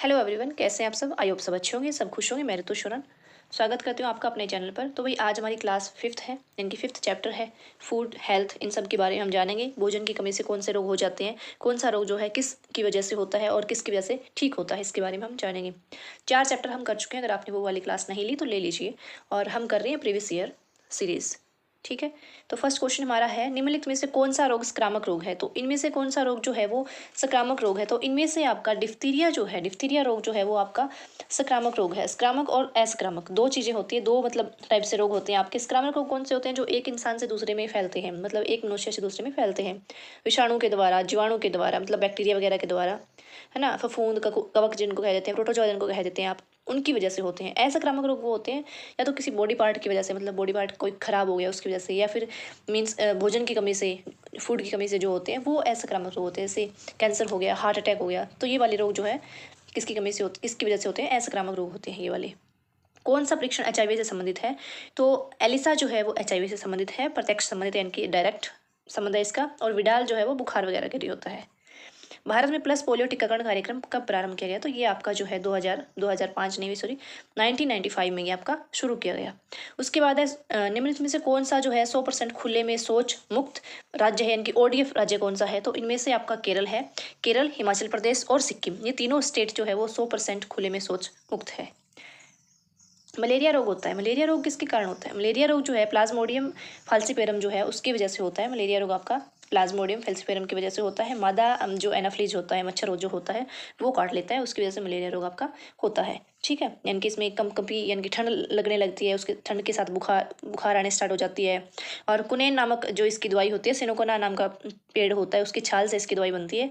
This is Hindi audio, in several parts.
हेलो एवरीवन, कैसे हैं आप सब। आई होप सब अच्छे होंगे, सब खुश होंगे। मैं ऋतु शरण स्वागत करती हूँ आपका अपने चैनल पर। तो भाई आज हमारी क्लास फिफ्थ है, इनकी फिफ्थ चैप्टर है फूड हेल्थ। इन सब के बारे में हम जानेंगे। भोजन की कमी से कौन से रोग हो जाते हैं, कौन सा रोग जो है किस की वजह से होता है और किसकी वजह से ठीक होता है, इसके बारे में हम जानेंगे। 4 चैप्टर हम कर चुके हैं। अगर आपने वो वाली क्लास नहीं ली तो ले लीजिए। और हम कर रहे हैं प्रीवियस ईयर सीरीज़। ठीक है। तो फर्स्ट क्वेश्चन हमारा है, निम्नलिखित में से कौन सा रोग संक्रामक रोग है। तो इनमें से कौन सा रोग जो है वो संक्रामक रोग है। तो इनमें से आपका डिphtheria जो है, डिphtheria रोग जो है वो आपका संक्रामक रोग है। संक्रामक और असंक्रामक दो चीज़ें होती है, दो मतलब टाइप से रोग होते हैं आपके। संक्रामक रोग कौन से होते हैं, जो एक इंसान से दूसरे में फैलते हैं, मतलब एक मनुष्य से दूसरे में फैलते हैं विषाणु के द्वारा, जीवाणु के द्वारा, मतलब बैक्टीरिया वगैरह के द्वारा, है ना। फफूंद, कवक जिनको कह देते हैं, प्रोटोजोआ जिनको कह देते हैं आप, उनकी वजह से होते हैं। असंक्रामक रोग वो होते हैं या तो किसी बॉडी पार्ट की वजह से, मतलब बॉडी पार्ट कोई खराब हो गया उसकी वजह से, या फिर मीन्स भोजन की कमी से, फूड की कमी से जो होते हैं वो असंक्रामक रोग होते हैं। जैसे कैंसर हो गया, हार्ट अटैक हो गया, तो ये वाले रोग जो है किसकी कमी से होते, किसकी वजह से होते हैं, असंक्रामक रोग होते हैं ये वाले। कौन सा परीक्षण एचआईवी से संबंधित है। तो एलिसा जो है वो एचआईवी से संबंधित है, प्रत्यक्ष संबंधित है, यानी डायरेक्ट संबंध है इसका। और विडाल जो है वो बुखार वगैरह के लिए होता है। भारत में प्लस पोलियो टीकाकरण कार्यक्रम कब प्रारंभ किया गया। तो ये आपका जो है 2005 नहीं, सॉरी 1995 में ये आपका शुरू किया गया। उसके बाद है निम्नलिखित में से कौन सा जो है 100% खुले में शौच मुक्त राज्य है, यानी कि ओडीएफ राज्य कौन सा है। तो इनमें से आपका केरल है। केरल, हिमाचल प्रदेश और सिक्किम, ये तीनों स्टेट जो है वो 100% खुले में शौच मुक्त है। मलेरिया रोग होता है। मलेरिया रोग किसके कारण होता है। मलेरिया रोग जो है प्लाज्मोडियम फाल्सीपेरम जो है उसकी वजह से होता है। मलेरिया रोग आपका प्लाज्मोडियम फाल्सीपेरम की वजह से होता है। मादा जो एनाफ्लीज होता है, मच्छर जो होता है वो काट लेता है, उसकी वजह से मलेरिया रोग आपका होता है। ठीक है। यानी कि इसमें कंपी, यानी कि ठंड लगने लगती है, उसके ठंड के साथ बुखार बुखार आने स्टार्ट हो जाती है। और कुनेन नामक जो इसकी दवाई होती है, सिनोकोना नाम का पेड़ होता है, उसकी छाल से इसकी दवाई बनती है।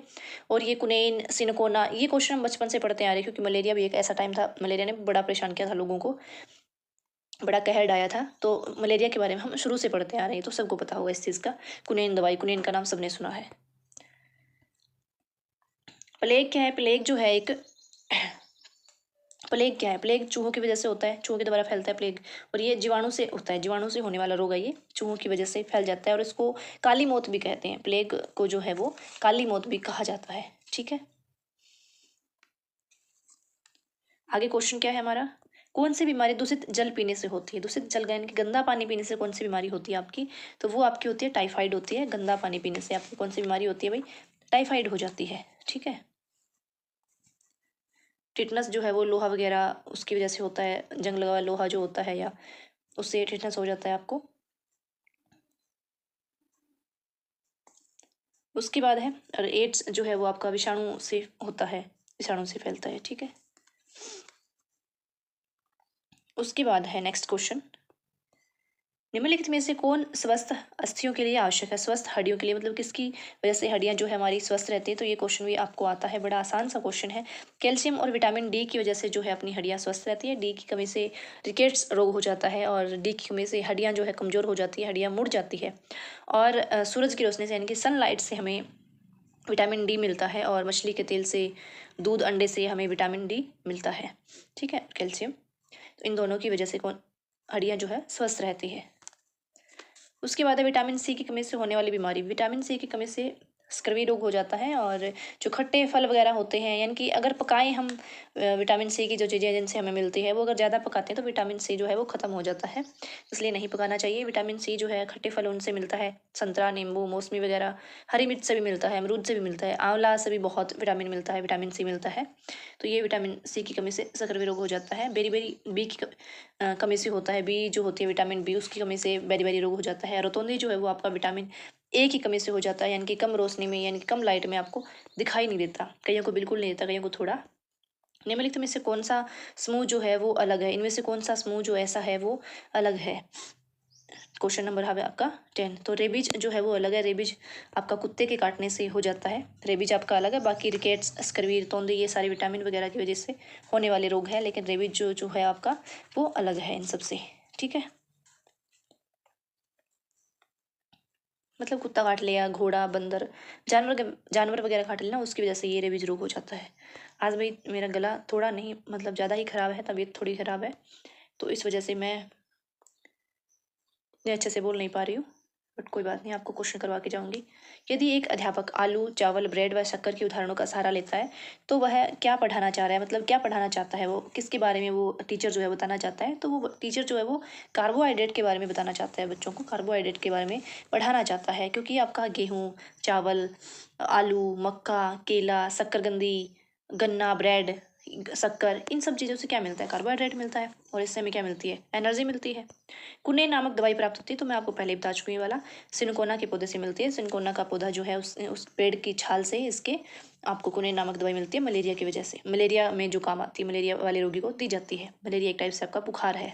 और ये कुनेन, सिनोकोना, ये क्वेश्चन हम बचपन से पढ़ते आ रहे हैं, क्योंकि मलेरिया भी एक ऐसा टाइम था, मलेरिया ने बड़ा परेशान किया था लोगों को, बड़ा कहर ढाया था। तो मलेरिया के बारे में हम शुरू से पढ़ते आ रहे हैं, तो सबको पता होगा इस चीज़ का। कुनेन दवाई, कुनेन का नाम सबने सुना है। प्लेग क्या है। प्लेग जो है एक प्लेग क्या है। प्लेग चूहों की वजह से होता है, चूहों के द्वारा फैलता है प्लेग। और ये जीवाणु से होता है, जीवाणु से होने वाला रोग है, ये चूहों की वजह से फैल जाता है। और इसको काली मौत भी कहते हैं। प्लेग को जो है वो काली मौत भी कहा जाता है। ठीक है। आगे क्वेश्चन क्या है हमारा, कौन सी बीमारी दूषित जल पीने से होती है। दूषित जल यानी कि गंदा पानी पीने से कौन सी बीमारी होती है आपकी। तो वो आपकी होती है टाइफाइड होती है। गंदा पानी पीने से आपकी कौन सी बीमारी होती है भाई, टाइफाइड हो जाती है। ठीक है। टिटनस जो है वो लोहा वगैरह उसकी वजह से होता है, जंग लगा हुआ लोहा जो होता है, या उससे टिटनस हो जाता है आपको। उसके बाद है, और एड्स जो है वो आपका विषाणु से होता है, विषाणु से फैलता है। ठीक है। उसके बाद है नेक्स्ट क्वेश्चन, निम्नलिखित में से कौन स्वस्थ अस्थियों के लिए आवश्यक है। स्वस्थ हड्डियों के लिए, मतलब किसकी वजह से हड्डियां जो है हमारी स्वस्थ रहती है। तो ये क्वेश्चन भी आपको आता है, बड़ा आसान सा क्वेश्चन है। कैल्शियम और विटामिन डी की वजह से जो है अपनी हड्डियां स्वस्थ रहती है। डी की कमी से रिकेट्स रोग हो जाता है, और डी की कमी से हड्डियां जो है कमजोर हो जाती है, हड्डियां मुड़ जाती है। और सूरज की रोशनी से, यानी कि सनलाइट से हमें विटामिन डी मिलता है। और मछली के तेल से, दूध, अंडे से हमें विटामिन डी मिलता है। ठीक है, कैल्शियम। तो इन दोनों की वजह से कौन हड्डियां जो है स्वस्थ रहती है। उसके बाद है विटामिन सी की कमी से होने वाली बीमारी। विटामिन सी की कमी से स्कर्वी रोग हो जाता है। और जो खट्टे फल वगैरह होते हैं, यानी कि अगर पकाएं हम विटामिन सी की जो चीज़ें जिनसे हमें मिलती है, वो अगर ज़्यादा पकाते हैं तो विटामिन सी जो है वो ख़त्म हो जाता है, इसलिए नहीं पकाना चाहिए। विटामिन सी जो है खट्टे फल उनसे मिलता है, संतरा, नींबू, मौसमी वगैरह, हरी मिर्च से भी मिलता है, अमरूद से भी मिलता है, आंवला से भी बहुत विटामिन मिलता है, विटामिन सी मिलता है। तो ये विटामिन सी की कमी से स्कर्वी रोग हो जाता है। बेरी बेरी बी की कमी से होता है, बी जो होती है विटामिन बी, उसकी कमी से बेरी बेरी रोग हो जाता है। रोतोंदी जो है वो आपका विटामिन ए की कमी से हो जाता है, यानी कि कम रोशनी में, यानी कि कम लाइट में आपको दिखाई नहीं देता, कईयों को बिल्कुल नहीं देता, कईयों को थोड़ा। निम्नलिखित में से कौन सा समूह जो है वो अलग है। इनमें से कौन सा समूह जो ऐसा है वो अलग है। क्वेश्चन नंबर है आपका 10। तो रेबीज जो है वो अलग है। रेबीज आपका कुत्ते के काटने से हो जाता है, रेबीज आपका अलग है। बाकी रिकेट्स, स्कर्वी, तोंदे, ये सारे विटामिन वगैरह की वजह से होने वाले रोग है, लेकिन रेबीज जो है आपका वो अलग है इन सबसे। ठीक है। मतलब कुत्ता काट लिया, घोड़ा, बंदर, जानवर वगैरह काट लेना, उसकी वजह से ये रेबीज रोग हो जाता है। आज भाई मेरा गला थोड़ा नहीं, मतलब ज़्यादा ही ख़राब है, तबीयत थोड़ी ख़राब है, तो इस वजह से मैं इतने अच्छे से बोल नहीं पा रही हूँ, बट कोई बात नहीं, आपको क्वेश्चन करवा के जाऊंगी। यदि एक अध्यापक आलू, चावल, ब्रेड व शक्कर के उदाहरणों का सहारा लेता है तो वह क्या पढ़ाना चाह रहा है, मतलब क्या पढ़ाना चाहता है, वो किसके बारे में वो टीचर जो है बताना चाहता है। तो वो टीचर जो है वो कार्बोहाइड्रेट के बारे में बताना चाहता है, बच्चों को कार्बोहाइड्रेट के बारे में पढ़ाना चाहता है, क्योंकि आपका गेहूँ, चावल, आलू, मक्का, केला, शक्करकंदी, गन्ना, ब्रेड, शक्कर, इन सब चीज़ों से क्या मिलता है, कार्बोहाइड्रेट मिलता है, और इससे हमें क्या मिलती है, एनर्जी मिलती है। कुने नामक दवाई प्राप्त होती है, तो मैं आपको पहले ही बता चुकी हूँ ये वाला, सिनकोना के पौधे से मिलती है। सिनकोना का पौधा जो है उस पेड़ की छाल से इसके आपको कुने नामक दवाई मिलती है, मलेरिया की वजह से। मलेरिया में जो काम आती है, मलेरिया वाले रोगी को दी जाती है। मलेरिया एक टाइप से आपका बुखार है,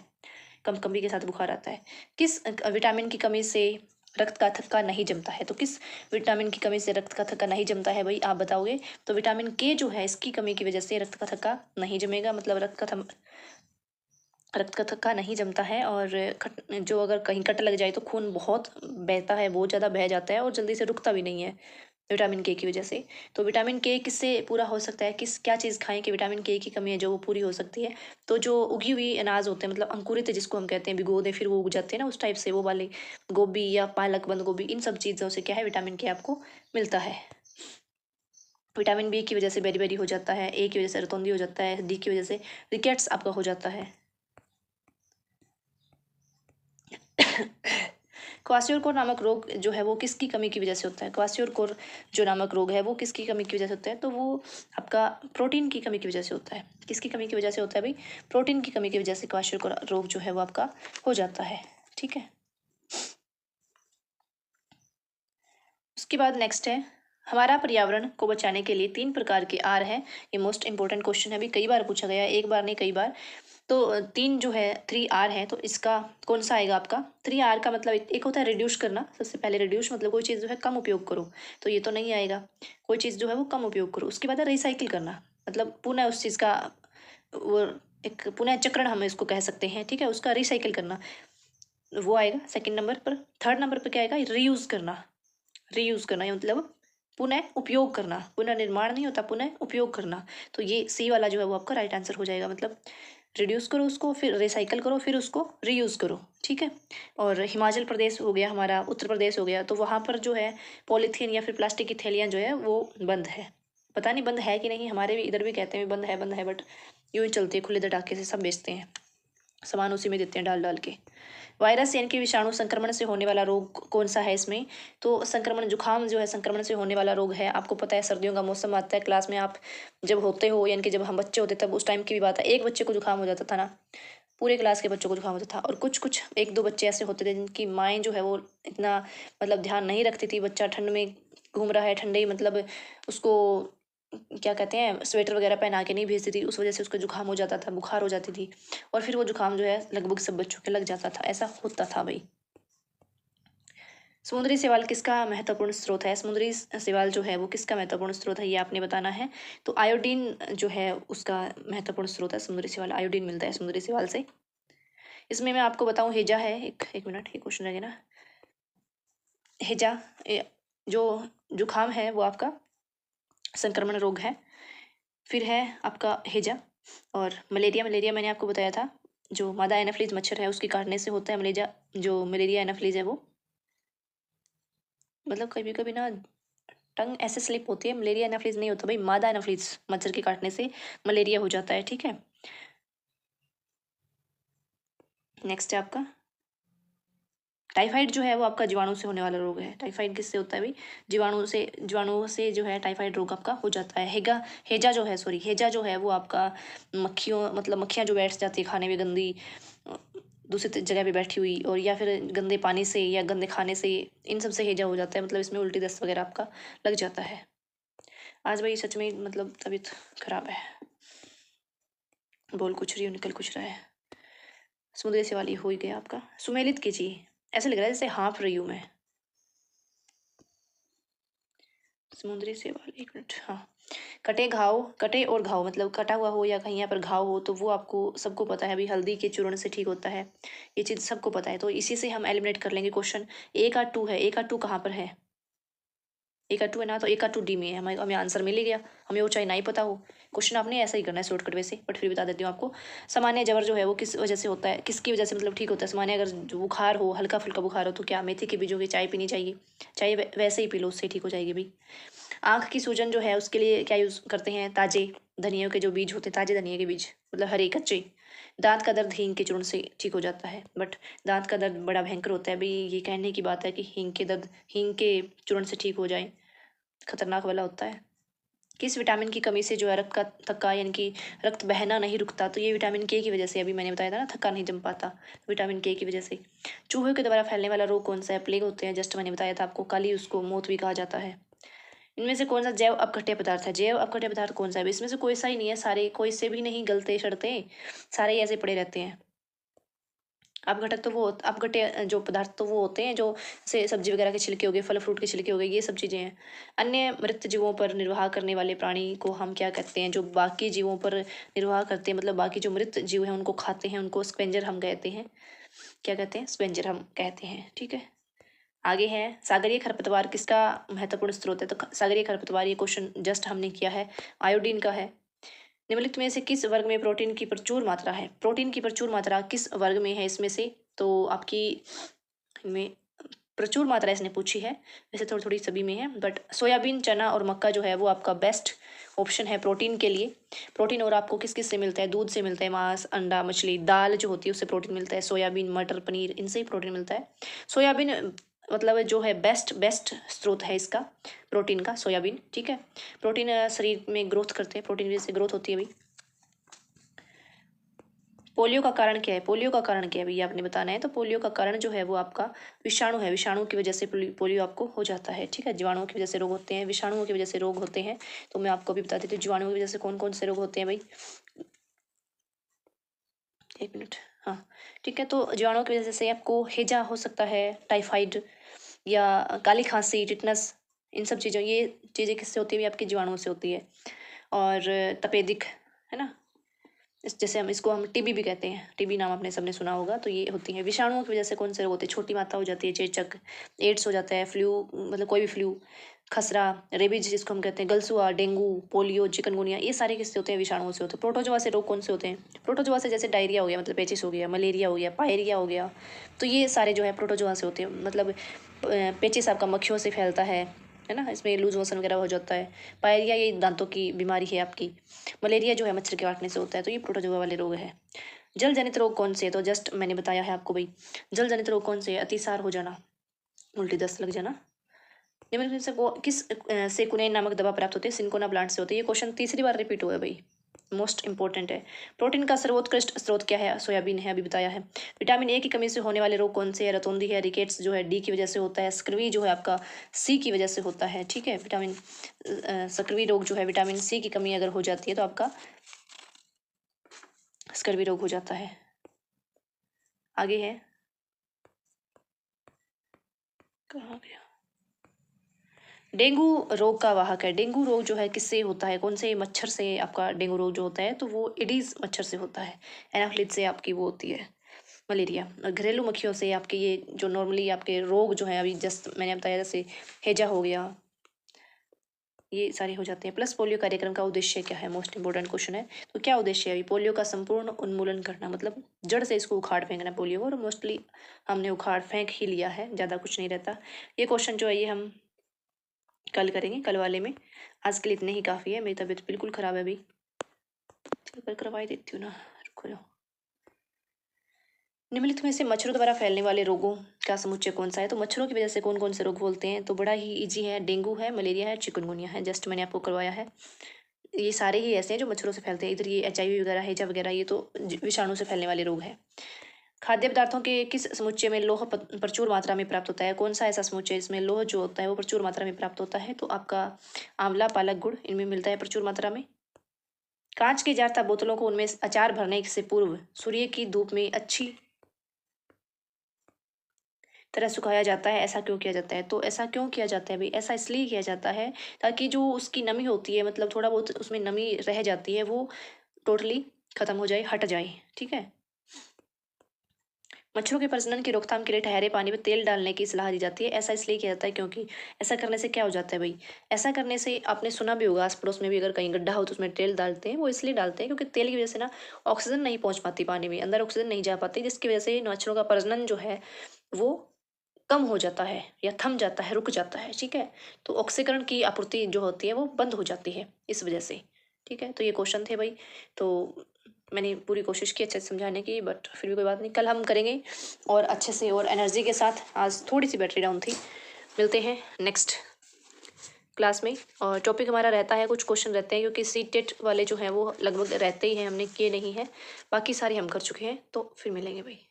कंपकंपी के साथ बुखार आता है। किस विटामिन की कमी से रक्त का थक्का नहीं जमता है, तो किस विटामिन की कमी से रक्त का थक्का नहीं जमता है भाई, आप बताओगे। तो विटामिन के जो है इसकी कमी की वजह से रक्त का थक्का नहीं जमेगा, मतलब रक्त का थक्का नहीं जमता है। और जो अगर कहीं कट लग जाए तो खून बहुत बहता है, बहुत ज़्यादा बह जाता है और जल्दी से रुकता भी नहीं है विटामिन के की वजह से। तो विटामिन के किससे पूरा हो सकता है, क्या चीज़ खाएं कि विटामिन के की कमी है जो वो पूरी हो सकती है। तो जो उगी हुई अनाज होते हैं, मतलब अंकुरित जिसको हम कहते हैं, भिगो दे फिर वो उग जाते हैं ना, उस टाइप से वो वाले गोभी या पालक, बंद गोभी, इन सब चीज़ों से क्या है, विटामिन के आपको मिलता है। विटामिन बी की वजह से बेरी बेरी हो जाता है, ए की वजह से रतौंधी हो जाता है, डी की वजह से रिकेट्स आपका हो जाता है। क्वासियोरकोर नामक रोग जो है वो किसकी कमी की वजह से होता है। क्वासियोरकोर जो नामक रोग है वो किसकी कमी की वजह से होता है, तो वो आपका प्रोटीन की कमी की वजह से होता है। किसकी कमी की वजह से होता है भाई, प्रोटीन की कमी की वजह से क्वासियोरकोर रोग जो है वो आपका हो जाता है। ठीक है, उसके बाद नेक्स्ट है, हमारा पर्यावरण को बचाने के लिए 3 प्रकार के आर हैं। ये मोस्ट इंपॉर्टेंट क्वेश्चन है, अभी कई बार पूछा गया है, एक बार नहीं कई बार। तो 3 जो है 3R है, तो इसका कौन सा आएगा आपका। 3R का मतलब एक होता है रिड्यूस करना, सबसे पहले रिड्यूस मतलब कोई चीज़ जो है कम उपयोग करो, तो ये तो नहीं आएगा। कोई चीज़ जो है वो कम उपयोग करो। उसके बाद है रिसाइकिल करना, मतलब पुनः उस चीज़ का वो एक पुनः चक्रण हम इसको कह सकते हैं, ठीक है, उसका रिसाइकिल करना, वो आएगा सेकंड नंबर पर। थर्ड नंबर पर क्या आएगा, रीयूज करना। रीयूज करना ये मतलब पुनः उपयोग करना, पुनः निर्माण नहीं होता, पुनः उपयोग करना। तो ये सी वाला जो है वो आपका राइट आंसर हो जाएगा, मतलब रिड्यूस करो उसको, फिर रिसाइकल करो, फिर उसको रीयूज करो। ठीक है, और हिमाचल प्रदेश हो गया हमारा, उत्तर प्रदेश हो गया, तो वहाँ पर जो है पॉलीथीन या फिर प्लास्टिक की थैलियाँ जो है वो बंद है। पता नहीं बंद है कि नहीं, हमारे भी इधर भी कहते हैं बंद है, बट यूँ ही चलती है, खुले धड़ाके से सब बेचते हैं, सामान उसी में देते हैं डाल डाल के। वायरस यानी कि विषाणु संक्रमण से होने वाला रोग कौन सा है इसमें, तो संक्रमण, जुखाम जो है संक्रमण से होने वाला रोग है। आपको पता है सर्दियों का मौसम आता है, क्लास में आप जब होते हो, यानी कि जब हम बच्चे होते तब उस टाइम की भी बात है, एक बच्चे को जुखाम हो जाता था ना, पूरे क्लास के बच्चों को जुखाम होता था। और कुछ कुछ एक दो बच्चे ऐसे होते थे जिनकी माएँ जो है वो इतना मतलब ध्यान नहीं रखती थी, बच्चा ठंड में घूम रहा है, ठंडे मतलब उसको क्या कहते हैं, स्वेटर वगैरह पहना के नहीं भेजती थी, उस वजह से उसको जुकाम हो जाता था, बुखार हो जाती थी, और फिर वो जुकाम जो है लगभग सब बच्चों के लग जाता था, ऐसा होता था भाई। समुद्री शैवाल किसका महत्वपूर्ण स्रोत है। समुद्री शैवाल जो है वो किसका महत्वपूर्ण स्रोत है, ये आपने बताना है। तो आयोडीन जो है उसका महत्वपूर्ण स्रोत है, समुद्री शैवाल, आयोडीन मिलता है समुद्री शैवाल से। इसमें मैं आपको बताऊं, हेजा है, एक मिनट, ये क्वेश्चन रह गया ना। हेजा जो जुखाम है वो आपका संक्रमण रोग है। फिर है आपका हेजा, और मलेरिया, मलेरिया मैंने आपको बताया था, जो मादा एनाफ्लीज मच्छर है उसके काटने से होता है मलेरिया, जो मलेरिया एनाफ्लीज है वो, मतलब कभी कभी ना टंग ऐसे स्लिप होती है, मलेरिया एनाफ्लीज नहीं होता भाई, मादा एनाफ्लीज मच्छर के काटने से मलेरिया हो जाता है। ठीक है, नेक्स्ट है आपका टाइफाइड जो है वो आपका जीवाणु से होने वाला रोग है। टाइफाइड किससे होता है भाई, जीवाणु से जो है टाइफाइड रोग आपका हो जाता है। हेजा जो है, सॉरी, हेजा जो है वो आपका मक्खियों, मतलब मक्खियाँ जो बैठ जाती है खाने में गंदी, दूसरी जगह पे बैठी हुई, और या फिर गंदे पानी से या गंदे खाने से, इन सब से हेजा हो जाता है, मतलब इसमें उल्टी दस्त वगैरह आपका लग जाता है। आज भाई सच में मतलब तबीयत खराब है, बोल कुछ रही हूँ निकल कुछ रहा है। समुद्री से वाली हो ही गया आपका, सुमेलित कीजिए, ऐसा लग रहा है जैसे हाँफ रही हूँ मैं। समुद्री सेवाल, एक मिनट, हाँ। कटे और घाव मतलब कटा हुआ हो या कहीं यहाँ पर घाव हो, तो वो आपको सबको पता है अभी हल्दी के चूर्ण से ठीक होता है, ये चीज़ सबको पता है। तो इसी से हम एलिमिनेट कर लेंगे क्वेश्चन। ए का 2 है, ए का 2 कहाँ पर है, A का 2 है ना, तो A का 2 D में है, हमें हमें आंसर मिल ही गया। हमें वो चाहे ना ही पता हो, क्वेश्चन आपने ऐसा ही करना है शॉर्टकट वे से, बट फिर बता देती हूँ आपको। सामान्य ज्वर जो है वो किस वजह से होता है, किसकी वजह से मतलब ठीक होता है। सामान्य अगर जो बुखार हो, हल्का फुल्का बुखार हो, तो क्या मेथी के बीजों की चाय पीनी चाहिए, चाय वैसे ही पी लो, उससे ठीक हो जाएगी भाई। आँख की सूजन जो है उसके लिए क्या यूज़ करते हैं, ताजे धनिया के जो बीज होते हैं, ताजे धनिया के बीज, मतलब हरे कच्चे। दांत का दर्द हींग के चूर्ण से ठीक हो जाता है, बट दांत का दर्द बड़ा भयंकर होता है भाई, ये कहने की बात है कि हींग के चूर्ण से ठीक हो जाए, खतरनाक वाला होता है। किस विटामिन की कमी से जो है रक्त का थक्का, यानी कि रक्त बहना नहीं रुकता, तो ये विटामिन के की वजह से, अभी मैंने बताया था ना, थक्का नहीं जम पाता, विटामिन के की वजह से। चूहे के द्वारा फैलने वाला रोग कौन सा है, प्लेग होते हैं, जस्ट मैंने बताया था आपको, काली उसको मौत भी कहा जाता है। इनमें से कौन सा जैव अपघट्य पदार्थ है, जैव अपघट्य पदार्थ कौन सा है, इसमें से कोई सा ही नहीं है, सारे कोई से भी नहीं गलते सड़ते, सारे ही ऐसे पड़े रहते हैं। अपघटक तो वो अपघट्य जो पदार्थ तो वो होते हैं जो से सब्जी वगैरह के छिलके हो गए, फल फ्रूट के छिलके हो गए, ये सब चीज़ें हैं। अन्य मृत जीवों पर निर्वाह करने वाले प्राणी को हम क्या कहते हैं, जो बाकी जीवों पर निर्वाह करते हैं, मतलब बाकी जो मृत जीव हैं उनको खाते हैं, उनको स्पेंजर हम कहते हैं। क्या कहते हैं, स्पेंजर हम कहते हैं, ठीक है। आगे है, सागरीय खरपतवार किसका महत्वपूर्ण स्रोत है, तो सागरीय खरपतवार, ये क्वेश्चन जस्ट हमने किया है, आयोडीन का है। निम्नलिखित में से किस वर्ग में प्रोटीन की प्रचुर मात्रा है, प्रोटीन की प्रचुर मात्रा किस वर्ग में है इसमें से, तो आपकी में प्रचुर मात्रा इसने पूछी है, वैसे थोड़ी थोड़ी सभी में है, बट सोयाबीन, चना और मक्का जो है वो आपका बेस्ट ऑप्शन है प्रोटीन के लिए। प्रोटीन और आपको किस किस से मिलता है, दूध से मिलता है, मांस, अंडा, मछली, दाल जो होती है उससे प्रोटीन मिलता है, सोयाबीन, मटर, पनीर, इनसे ही प्रोटीन मिलता है। सोयाबीन मतलब जो है बेस्ट बेस्ट स्रोत है इसका प्रोटीन का, सोयाबीन, ठीक है। प्रोटीन शरीर में ग्रोथ करते हैं, प्रोटीन वजह से ग्रोथ होती है भाई। पोलियो का कारण क्या है, पोलियो का कारण क्या है भैया आपने बताना है, तो पोलियो का कारण जो है वो आपका विषाणु है, विषाणु की वजह से पोलियो आपको हो जाता है, ठीक है। जीवाणुओं की वजह से रोग होते हैं, विषाणुओं की वजह से रोग होते हैं, तो मैं आपको भी बता देती हूँ जीवाणुओं की वजह से कौन कौन से रोग होते हैं भाई। एक मिनट, हाँ, ठीक है। तो जीवाणुओं की वजह से आपको हैजा हो सकता है, टाइफाइड या काली खांसी, टिटनस, इन सब चीज़ों, ये चीज़ें किससे होती है, आपके जीवाणुओं से होती है। और तपेदिक, है ना, इस जैसे हम इसको हम टीबी भी कहते हैं, टीबी नाम आपने सबने सुना होगा, तो ये होती है विषाणुओं की वजह से। कौन से रोग होते हैं, छोटी मात्रा हो जाती है, चेचक, एड्स हो जाता है, फ्लू, मतलब कोई भी फ्लू, खसरा, रेबीज जिसको हम कहते हैं, गलसुआ, डेंगू, पोलियो, चिकनगुनिया, ये सारे किससे होते हैं, विषाणुओं से होते हैं। प्रोटोजोआ से रोग कौन से होते हैं, प्रोटोजोआ से जैसे डायरिया हो गया, मतलब पेचिस हो गया, मलेरिया हो गया, पायरिया हो गया, तो ये सारे जो है प्रोटोजोआ से होते हैं। मतलब पेचिस आपका मक्खियों से फैलता है ना, इसमें लूज मोशन वगैरह हो जाता है। पायरिया ये दांतों की बीमारी है आपकी। मलेरिया जो है मच्छर के काटने से होता है, तो ये प्रोटोजोआ वाले रोग है। जल जनित रोग कौन से है, तो जस्ट मैंने बताया है आपको भाई, जल जनित रोग कौन से है, अतिसार हो जाना, उल्टी दस्त लग जाना। निम्नलिखित से को किस से कुनैन नामक दवा प्राप्त होती है, सिंकोना प्लांट से होती है। ये क्वेश्चन तीसरी बार रिपीट हुआ है भाई, मोस्ट इंपॉर्टेंट है। प्रोटीन का सर्वोत्कृष्ट स्रोत क्या है, सोयाबीन है, अभी बताया है। विटामिन ए की कमी से होने वाले रोग कौन से है, रतौंधी है, रिकेट्स जो है डी की वजह से होता है, स्क्रवी जो है आपका सी की वजह से होता है, ठीक है। विटामिन स्क्रवी रोग जो है विटामिन सी की कमी अगर हो जाती है तो आपका स्कर्वी रोग हो जाता है। आगे है, कहाँ गया, डेंगू रोग का वाहक है। डेंगू रोग जो है किससे होता है, कौन से मच्छर से आपका डेंगू रोग जो होता है, तो वो एडीज मच्छर से होता है। एनाफ्लिज से आपकी वो होती है मलेरिया, और घरेलू मक्खियों से आपके ये जो नॉर्मली आपके रोग जो है, अभी जस्ट मैंने बताया जैसे हैजा हो गया, ये सारे हो जाते हैं। प्लस पोलियो कार्यक्रम का उद्देश्य क्या है, मोस्ट इंपॉर्टेंट क्वेश्चन है। तो क्या उद्देश्य है अभी, पोलियो का संपूर्ण उन्मूलन करना, मतलब जड़ से इसको उखाड़ फेंकना पोलियो को, और मोस्टली हमने उखाड़ फेंक ही लिया है, ज़्यादा कुछ नहीं रहता। ये क्वेश्चन जो है ये हम कल करेंगे, कल वाले में। आज के लिए इतने ही काफ़ी है, मेरी तबीयत बिल्कुल ख़राब है अभी, चल करवाई देती हूँ ना, रुको जाओ। निम्नलिखित में से मच्छरों द्वारा फैलने वाले रोगों का समुच्चय कौन सा है, तो मच्छरों की वजह से कौन कौन से रोग बोलते हैं, तो बड़ा ही इजी है, डेंगू है, मलेरिया है, चिकनगुनिया है, जस्ट मैंने आपको करवाया है। ये सारे ही ऐसे हैं जो मच्छरों से फैलते हैं, इधर ये HIV वगैरह, हैजा वगैरह, ये तो विषाणु से फैलने वाले रोग हैं। खाद्य पदार्थों के किस समुच्चय में लोह प्रचुर मात्रा में प्राप्त होता है, कौन सा ऐसा समुच्चय इसमें लोह जो होता है वो प्रचुर मात्रा में प्राप्त होता है, तो आपका आंवला, पालक, गुड़, इनमें मिलता है प्रचुर मात्रा में। कांच की जारता बोतलों को उनमें अचार भरने से पूर्व सूर्य की धूप में अच्छी तरह सुखाया जाता है, ऐसा क्यों किया जाता है, तो ऐसा क्यों किया जाता है भाई, ऐसा इसलिए किया जाता है ताकि जो उसकी नमी होती है, मतलब थोड़ा बहुत उसमें नमी रह जाती है, वो टोटली खत्म हो जाए, हट जाए, ठीक है। मच्छरों के प्रजनन की रोकथाम के लिए ठहरे पानी में तेल डालने की सलाह दी जाती है। ऐसा इसलिए किया जाता है क्योंकि ऐसा करने से क्या हो जाता है भाई, ऐसा करने से आपने सुना भी होगा, आस पड़ोस में भी अगर कहीं गड्ढा हो तो उसमें तेल डालते हैं। वो इसलिए डालते हैं क्योंकि तेल की वजह से ना ऑक्सीजन नहीं पहुंच पाती पानी में, अंदर ऑक्सीजन नहीं जा पाती, जिसकी वजह से मच्छरों का प्रजनन जो है वो कम हो जाता है या थम जाता है, रुक जाता है। ठीक है, तो ऑक्सीकरण की आपूर्ति जो होती है वो बंद हो जाती है इस वजह से। ठीक है, तो ये क्वेश्चन थे भाई। तो मैंने पूरी कोशिश की अच्छे से समझाने की, बट फिर भी कोई बात नहीं, कल हम करेंगे और अच्छे से और एनर्जी के साथ। आज थोड़ी सी बैटरी डाउन थी। मिलते हैं नेक्स्ट क्लास में। और टॉपिक हमारा रहता है, कुछ क्वेश्चन रहते हैं क्योंकि सी टेट वाले जो हैं वो लगभग रहते ही हैं, हमने किए नहीं हैं, बाकी सारे हम कर चुके हैं। तो फिर मिलेंगे भाई।